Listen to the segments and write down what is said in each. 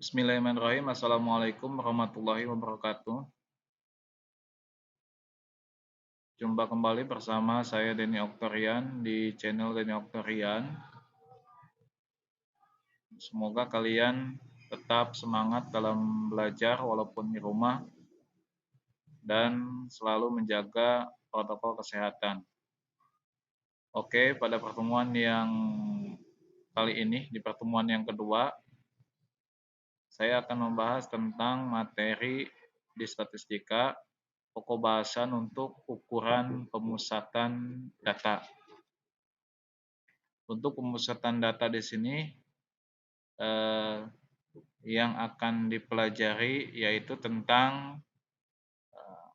Bismillahirrahmanirrahim. Assalamualaikum warahmatullahi wabarakatuh. Jumpa kembali bersama saya Denny Oktorian di channel Denny Oktorian. Semoga kalian tetap semangat dalam belajar walaupun di rumah dan selalu menjaga protokol kesehatan. Oke, pada pertemuan yang kali ini, di pertemuan yang kedua, saya akan membahas tentang materi di statistika pokok bahasan untuk ukuran pemusatan data. Untuk pemusatan data di sini yang akan dipelajari yaitu tentang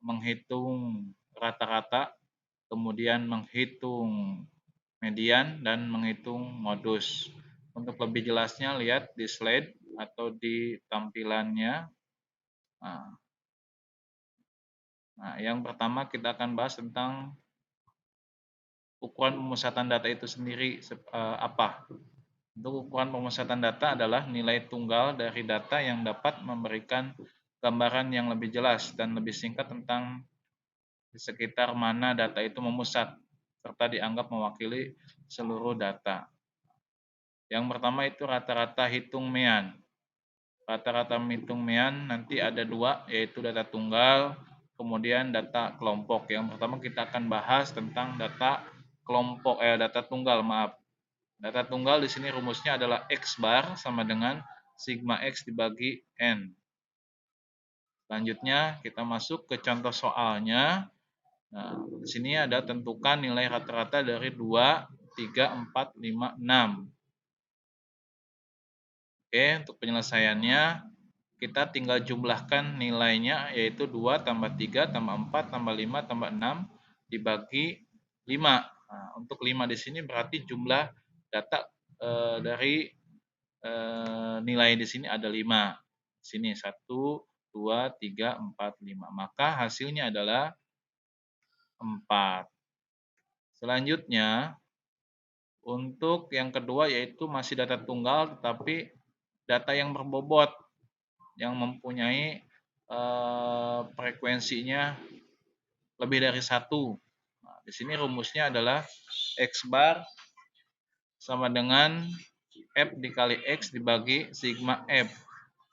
menghitung rata-rata, kemudian menghitung median dan menghitung modus. Untuk lebih jelasnya lihat di slide atau di tampilannya. Nah, yang pertama kita akan bahas tentang ukuran pemusatan data itu sendiri apa. Untuk ukuran pemusatan data adalah nilai tunggal dari data yang dapat memberikan gambaran yang lebih jelas dan lebih singkat tentang di sekitar mana data itu memusat, serta dianggap mewakili seluruh data. Yang pertama itu rata-rata hitung mean. Rata-rata hitung mean nanti ada dua, yaitu data tunggal, kemudian data kelompok. Yang pertama kita akan bahas tentang data kelompok, data tunggal, maaf. Data tunggal di sini rumusnya adalah X bar sama dengan sigma X dibagi N. Selanjutnya kita masuk ke contoh soalnya. Nah, di sini ada tentukan nilai rata-rata dari 2, 3, 4, 5, 6. Oke, untuk penyelesaiannya kita tinggal jumlahkan nilainya yaitu 2 tambah 3 tambah 4 tambah 5 tambah 6 dibagi 5. Nah, untuk 5 di sini berarti jumlah data dari nilai di sini ada 5. Di sini 1, 2, 3, 4, 5. Maka hasilnya adalah 4. Selanjutnya, untuk yang kedua yaitu masih data tunggal tetapi data yang berbobot yang mempunyai frekuensinya lebih dari 1. Nah, di sini rumusnya adalah X bar sama dengan F dikali X dibagi sigma F.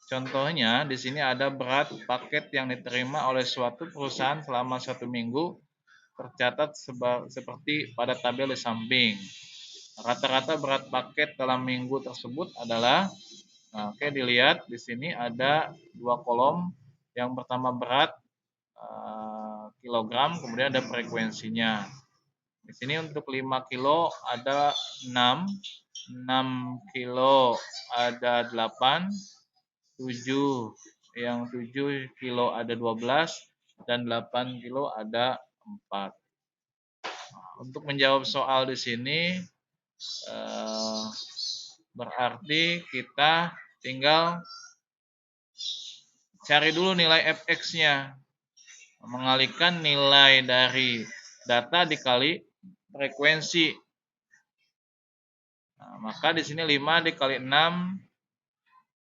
Contohnya di sini ada berat paket yang diterima oleh suatu perusahaan selama 1 minggu tercatat seperti pada tabel di samping. Rata-rata berat paket dalam minggu tersebut adalah, oke, dilihat di sini ada 2 kolom. Yang pertama berat kilogram, kemudian ada frekuensinya. Di sini untuk 5 kilo ada 6, 6 kilo ada 8, 7, yang 7 kilo ada 12, dan 8 kilo ada 4. Untuk menjawab soal di sini berarti kita tinggal cari dulu nilai fx-nya, mengalihkan nilai dari data dikali frekuensi. Nah, maka di sini 5 dikali 6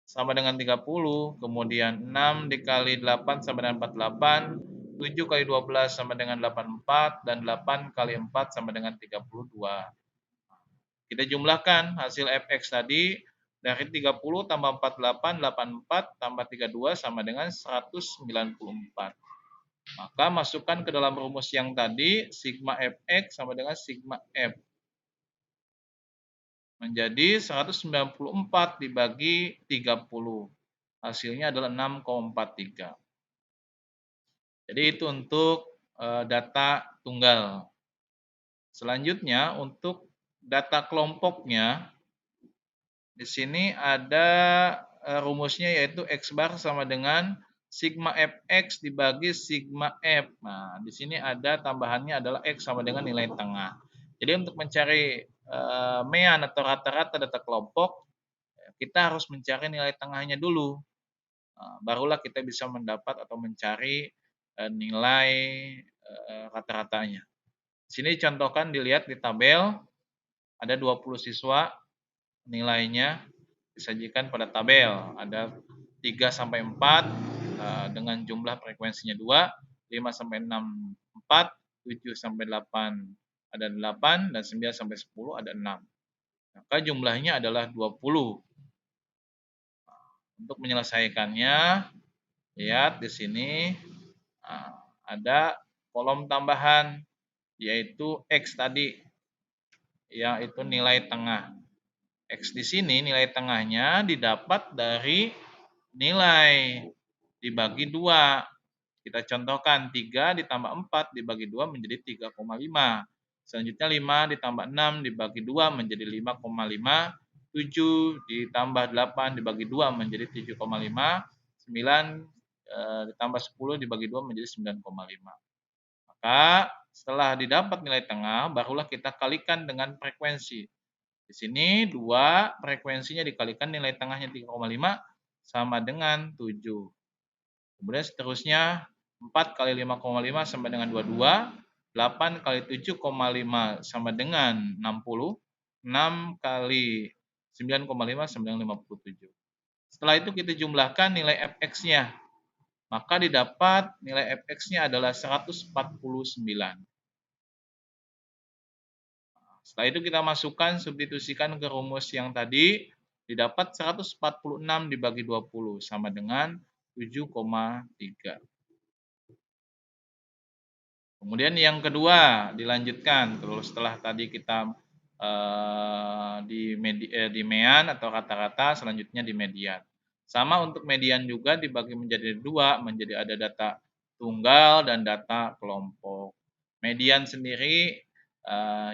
sama dengan 30, kemudian 6 dikali 8 sama dengan 48, 7 kali 12 sama dengan 84, dan 8 kali 4 sama dengan 32. Kita jumlahkan hasil fx tadi dari 30 tambah 48, 84 tambah 32 sama dengan 194. Maka masukkan ke dalam rumus yang tadi sigma fx sama dengan sigma f. Menjadi 194 dibagi 30. Hasilnya adalah 6,43. Jadi itu untuk data tunggal. Selanjutnya untuk data kelompoknya, di sini ada rumusnya yaitu X bar sama dengan sigma fx dibagi sigma f. Nah, di sini ada tambahannya adalah X sama dengan nilai tengah. Jadi untuk mencari mean atau rata-rata data kelompok, kita harus mencari nilai tengahnya dulu. Barulah kita bisa mendapat atau mencari nilai rata-ratanya. Di sini contohkan dilihat di tabel, ada 20 siswa, nilainya disajikan pada tabel. Ada 3 sampai 4 dengan jumlah frekuensinya 2, 5 sampai 6 4, 7 sampai 8 ada 8 dan 9 sampai 10 ada 6. Maka jumlahnya adalah 20. Untuk menyelesaikannya, lihat di sini ada kolom tambahan yaitu X tadi, yaitu nilai tengah. X di sini nilai tengahnya didapat dari nilai dibagi 2. Kita contohkan 3 ditambah 4 dibagi 2 menjadi 3,5. Selanjutnya 5 ditambah 6 dibagi 2 menjadi 5,5. 7 ditambah 8 dibagi 2 menjadi 7,5. 9 ditambah 10 dibagi 2 menjadi 9,5. Maka setelah didapat nilai tengah, barulah kita kalikan dengan frekuensi. Di sini 2 frekuensinya dikalikan nilai tengahnya 3,5 sama dengan 7. Kemudian seterusnya 4 kali 5,5 sama dengan 22. 8 kali 7,5 sama dengan 60. 6 kali 9,5 sama dengan 57. Setelah itu kita jumlahkan nilai fx-nya. Maka didapat nilai fx-nya adalah 149. Setelah itu kita masukkan, substitusikan ke rumus yang tadi, didapat 146 dibagi 20 sama dengan 7,3. Kemudian yang kedua dilanjutkan, terus setelah tadi kita di mean atau rata-rata, selanjutnya di median. Sama untuk median juga dibagi menjadi 2, menjadi ada data tunggal dan data kelompok. Median sendiri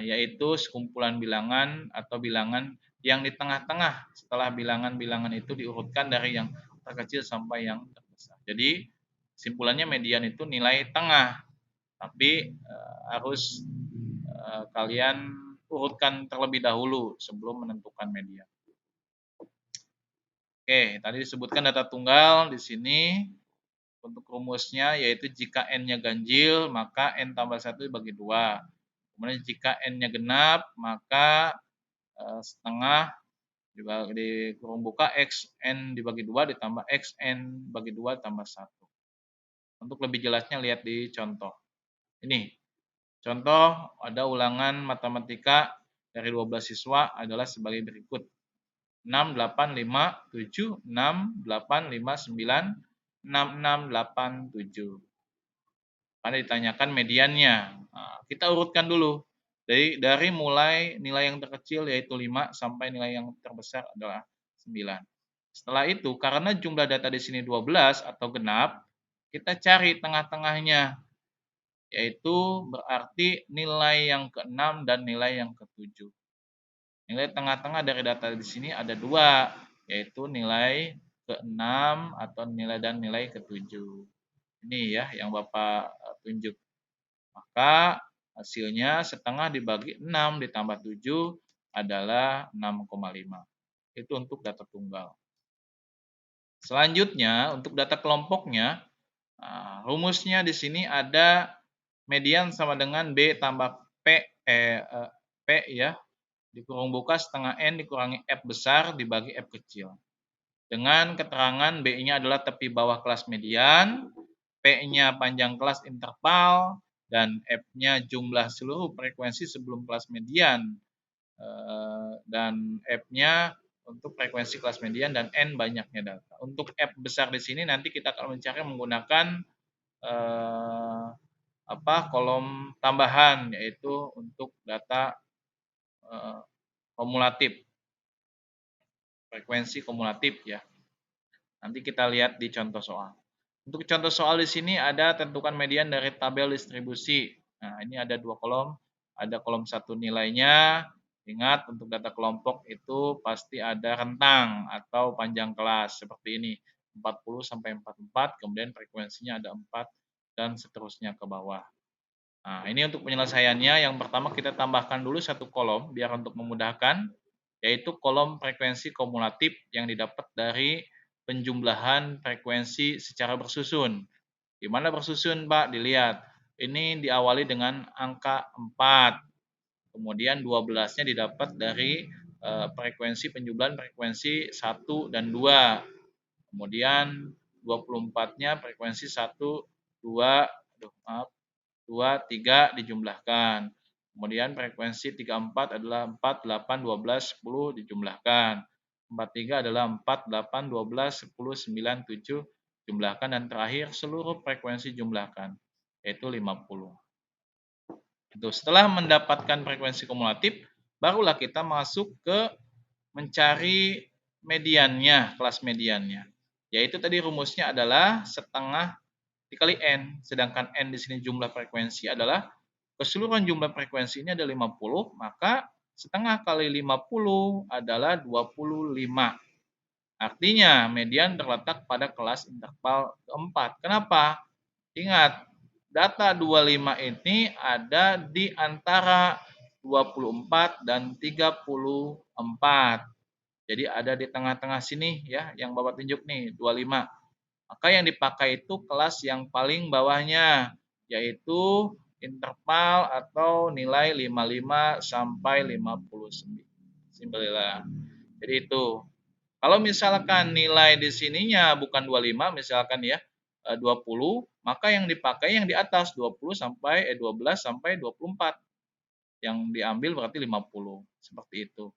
yaitu sekumpulan bilangan atau bilangan yang di tengah-tengah setelah bilangan-bilangan itu diurutkan dari yang terkecil sampai yang terbesar. Jadi simpulannya median itu nilai tengah, tapi harus kalian urutkan terlebih dahulu sebelum menentukan median. Oke, tadi disebutkan data tunggal di sini. Untuk rumusnya yaitu jika n-nya ganjil, maka n tambah 1 dibagi 2. Kemudian jika n-nya genap, maka setengah di kurung buka xn dibagi 2 ditambah xn bagi 2 tambah 1. Untuk lebih jelasnya lihat di contoh. Ini contoh ada ulangan matematika dari 12 siswa adalah sebagai berikut. 6, 8, 5, 7, 6, 8, 5, 9, 6, 6, 8, 7. Karena ditanyakan mediannya. Nah, kita urutkan dulu. Dari mulai nilai yang terkecil yaitu 5 sampai nilai yang terbesar adalah 9. Setelah itu, karena jumlah data di sini 12 atau genap, kita cari tengah-tengahnya. Yaitu berarti nilai yang ke-6 dan nilai yang ke-7. Nilai tengah-tengah dari data di sini ada 2, yaitu nilai ke-6 atau nilai dan nilai ke-7. Ini ya yang Bapak tunjuk. Maka hasilnya setengah dibagi 6 ditambah 7 adalah 6,5. Itu untuk data tunggal. Selanjutnya untuk data kelompoknya, rumusnya di sini ada median sama dengan B tambah P ya, dikurung buka setengah N dikurangi F besar dibagi F kecil. Dengan keterangan B-nya adalah tepi bawah kelas median, P-nya panjang kelas interval, dan F-nya jumlah seluruh frekuensi sebelum kelas median, dan F-nya untuk frekuensi kelas median, dan N banyaknya data. Untuk F besar di sini nanti kita akan mencari menggunakan kolom tambahan, yaitu untuk data kumulatif, frekuensi kumulatif ya. Nanti kita lihat di contoh soal. Untuk contoh soal di sini ada tentukan median dari tabel distribusi. Nah, ini ada 2 kolom. Ada kolom 1 nilainya. Ingat untuk data kelompok itu pasti ada rentang atau panjang kelas seperti ini. 40 sampai 44, kemudian frekuensinya ada 4 dan seterusnya ke bawah. Nah, ini untuk penyelesaiannya yang pertama kita tambahkan dulu 1 kolom biar untuk memudahkan, yaitu kolom frekuensi kumulatif yang didapat dari penjumlahan frekuensi secara bersusun. Di mana bersusun, Pak? Dilihat. Ini diawali dengan angka 4. Kemudian 12-nya didapat dari frekuensi penjumlahan frekuensi 1 dan 2. Kemudian 24-nya frekuensi 1, 2, 3 dijumlahkan. Kemudian frekuensi 34 adalah 4, 8, 12, 10 dijumlahkan. 43 adalah 4, 8, 12, 10, 9, 7 jumlahkan. Dan terakhir seluruh frekuensi jumlahkan, yaitu 50. Itu setelah mendapatkan frekuensi kumulatif, barulah kita masuk ke mencari mediannya, kelas mediannya. Yaitu tadi rumusnya adalah setengah dikali N, sedangkan N di sini jumlah frekuensi adalah keseluruhan jumlah frekuensi ini ada 50, maka setengah kali 50 adalah 25. Artinya median terletak pada kelas interval keempat. Kenapa? Ingat, data 25 ini ada di antara 24 dan 34. Jadi ada di tengah-tengah sini ya, yang Bapak tunjuk nih, 25. Maka yang dipakai itu kelas yang paling bawahnya, yaitu interval atau nilai 55 sampai 59. Jadi itu. Kalau misalkan nilai di sininya bukan 25, misalkan ya 20, maka yang dipakai yang di atas 20 sampai 12 sampai 24. Yang diambil berarti 50. Seperti itu.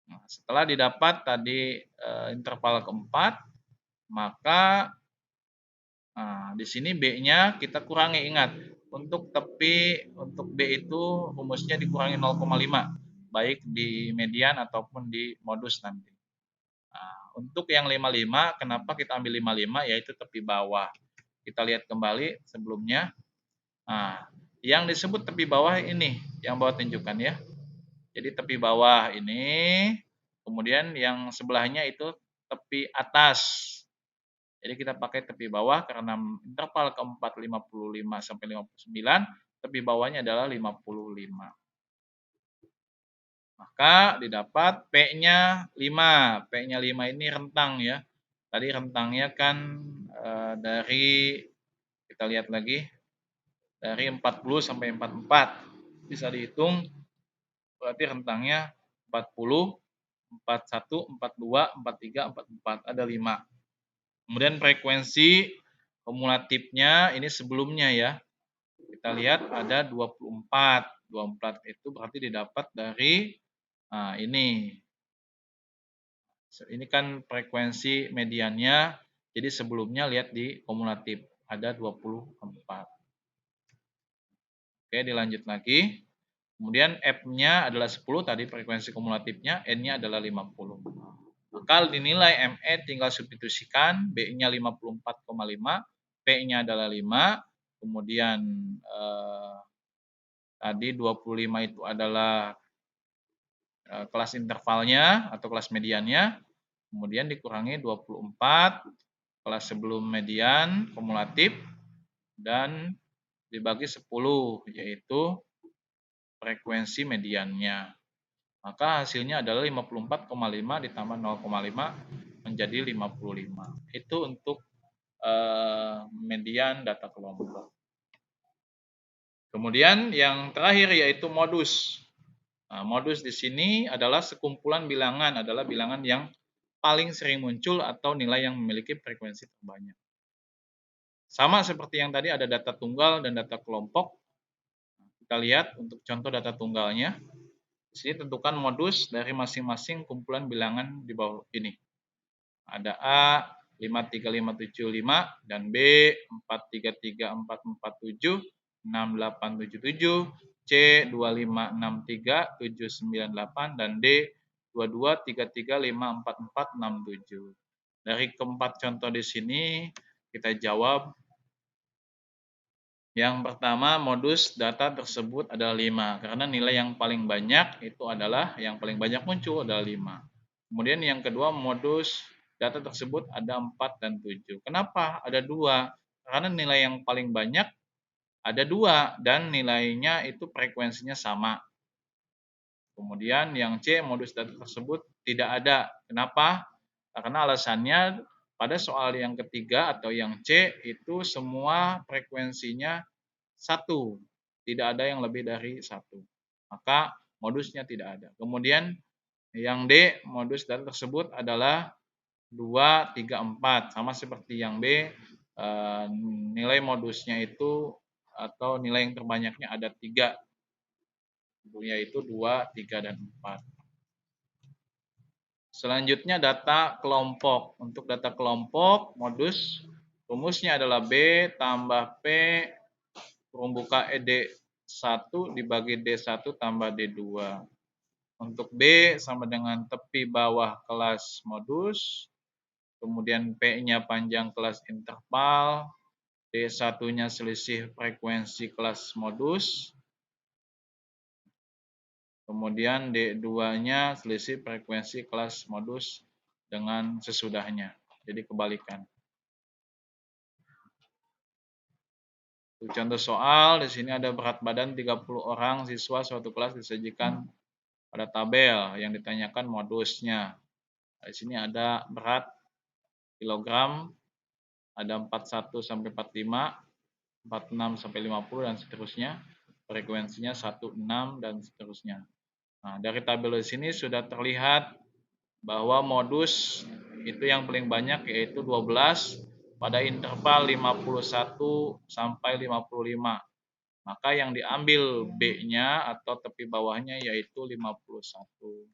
Nah, setelah didapat tadi interval keempat, maka di sini B-nya kita kurangi. Ingat, untuk tepi, untuk B itu rumusnya dikurangi 0,5, baik di median ataupun di modus nanti. Nah, untuk yang 55, kenapa kita ambil 55, yaitu tepi bawah. Kita lihat kembali sebelumnya. Nah, yang disebut tepi bawah ini, yang Bapak tunjukkan ya. Jadi tepi bawah ini, kemudian yang sebelahnya itu tepi atas. Jadi kita pakai tepi bawah karena interval keempat 55 sampai 59, tepi bawahnya adalah 55. Maka didapat P-nya 5. P-nya 5 ini rentang ya. Tadi rentangnya kan dari, kita lihat lagi, dari 40 sampai 44. Bisa dihitung, berarti rentangnya 40, 41, 42, 43, 44. Ada 5. Kemudian frekuensi kumulatifnya ini sebelumnya ya. Kita lihat ada 24. 24 itu berarti didapat dari ini. Ini kan frekuensi mediannya. Jadi sebelumnya lihat di kumulatif ada 24. Oke, dilanjut lagi. Kemudian F-nya adalah 10 tadi frekuensi kumulatifnya, N-nya adalah 50. Maka dinilai ME tinggal substitusikan, B-nya 54,5, P-nya adalah 5, kemudian tadi 25 itu adalah kelas intervalnya atau kelas mediannya, kemudian dikurangi 24 kelas sebelum median kumulatif dan dibagi 10, yaitu frekuensi mediannya. Maka hasilnya adalah 54,5 ditambah 0,5 menjadi 55. Itu untuk median data kelompok. Kemudian yang terakhir yaitu modus. Nah, modus di sini adalah sekumpulan bilangan, adalah bilangan yang paling sering muncul atau nilai yang memiliki frekuensi terbanyak. Sama seperti yang tadi ada data tunggal dan data kelompok. Kita lihat untuk contoh data tunggalnya. Di sini tentukan modus dari masing-masing kumpulan bilangan di bawah ini. Ada A 53575 dan B 433447, 6877, C 2563798 dan D 22335447. Dari keempat contoh di sini kita jawab. Yang pertama, modus data tersebut adalah 5 karena nilai yang paling banyak itu adalah yang paling banyak muncul adalah 5. Kemudian yang kedua, modus data tersebut ada 4 dan 7. Kenapa? Ada 2. Karena nilai yang paling banyak ada 2 dan nilainya itu frekuensinya sama. Kemudian yang C, modus data tersebut tidak ada. Kenapa? Karena alasannya pada soal yang ketiga atau yang C itu semua frekuensinya 1. Tidak ada yang lebih dari 1. Maka modusnya tidak ada. Kemudian yang D, modus data tersebut adalah 2, 3, 4. Sama seperti yang B, nilai modusnya itu atau nilai yang terbanyaknya ada 3, yaitu 2, 3, dan 4. Selanjutnya data kelompok. Untuk data kelompok, modus rumusnya adalah B tambah P kurung buka D1 dibagi D1 tambah D2. Untuk B sama dengan tepi bawah kelas modus, kemudian P-nya panjang kelas interval, D1-nya selisih frekuensi kelas modus, kemudian D2-nya selisih frekuensi kelas modus dengan sesudahnya. Jadi kebalikan. Contoh soal, di sini ada berat badan 30 orang siswa suatu kelas disajikan pada tabel yang ditanyakan modusnya. Di sini ada berat kilogram, ada 41 sampai 45, 46 sampai 50 dan seterusnya. Frekuensinya 16 dan seterusnya. Nah, dari tabel di sini sudah terlihat bahwa modus itu yang paling banyak yaitu 12 pada interval 51 sampai 55. Maka yang diambil B-nya atau tepi bawahnya yaitu 51.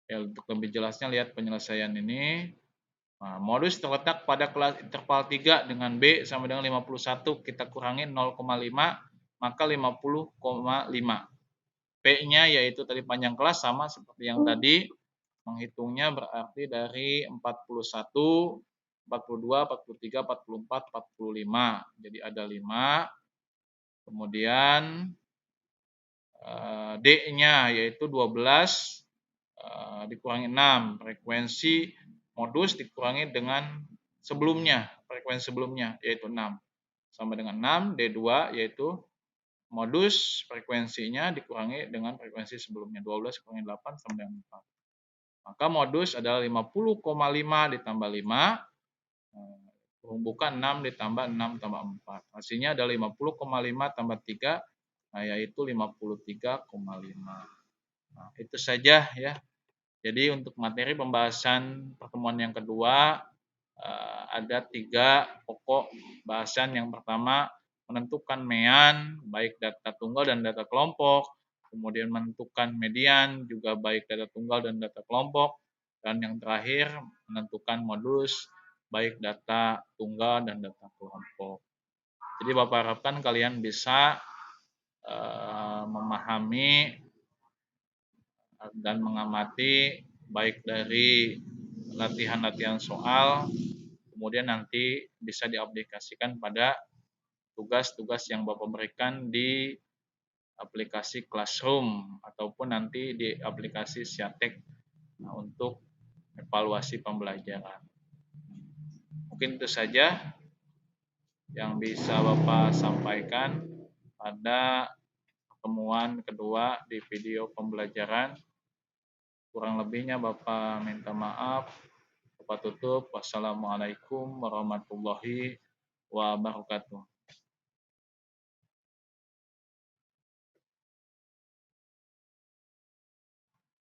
Ya, untuk lebih jelasnya lihat penyelesaian ini. Nah, modus terletak pada kelas interval 3 dengan B sama dengan 51. Kita kurangi 0,5 maka 50,5. P-nya yaitu tadi panjang kelas sama seperti yang tadi. Menghitungnya berarti dari 41, 42, 43, 44, 45. Jadi ada 5. Kemudian D-nya yaitu 12 dikurangi 6. Frekuensi modus dikurangi dengan sebelumnya, frekuensi sebelumnya yaitu 6. Sama dengan 6, D2 yaitu modus frekuensinya dikurangi dengan frekuensi sebelumnya. 12 kurangi 8 sama dengan 4. Maka modus adalah 50,5 ditambah 5, bukan 6 ditambah 6 tambah 4. Hasilnya adalah 50,5 tambah 3, yaitu 53,5. Nah, itu saja ya. Jadi untuk materi pembahasan pertemuan yang kedua, ada 3 pokok bahasan. Yang pertama, menentukan mean, baik data tunggal dan data kelompok. Kemudian menentukan median, juga baik data tunggal dan data kelompok. Dan yang terakhir, menentukan modus, baik data tunggal dan data kelompok. Jadi Bapak harapkan kalian bisa memahami dan mengamati baik dari latihan-latihan soal, kemudian nanti bisa diaplikasikan pada tugas-tugas yang Bapak berikan di aplikasi Classroom ataupun nanti di aplikasi Siatek untuk evaluasi pembelajaran. Mungkin itu saja yang bisa Bapak sampaikan pada pertemuan kedua di video pembelajaran. Kurang lebihnya Bapak minta maaf. Bapak tutup. Wassalamualaikum warahmatullahi wabarakatuh.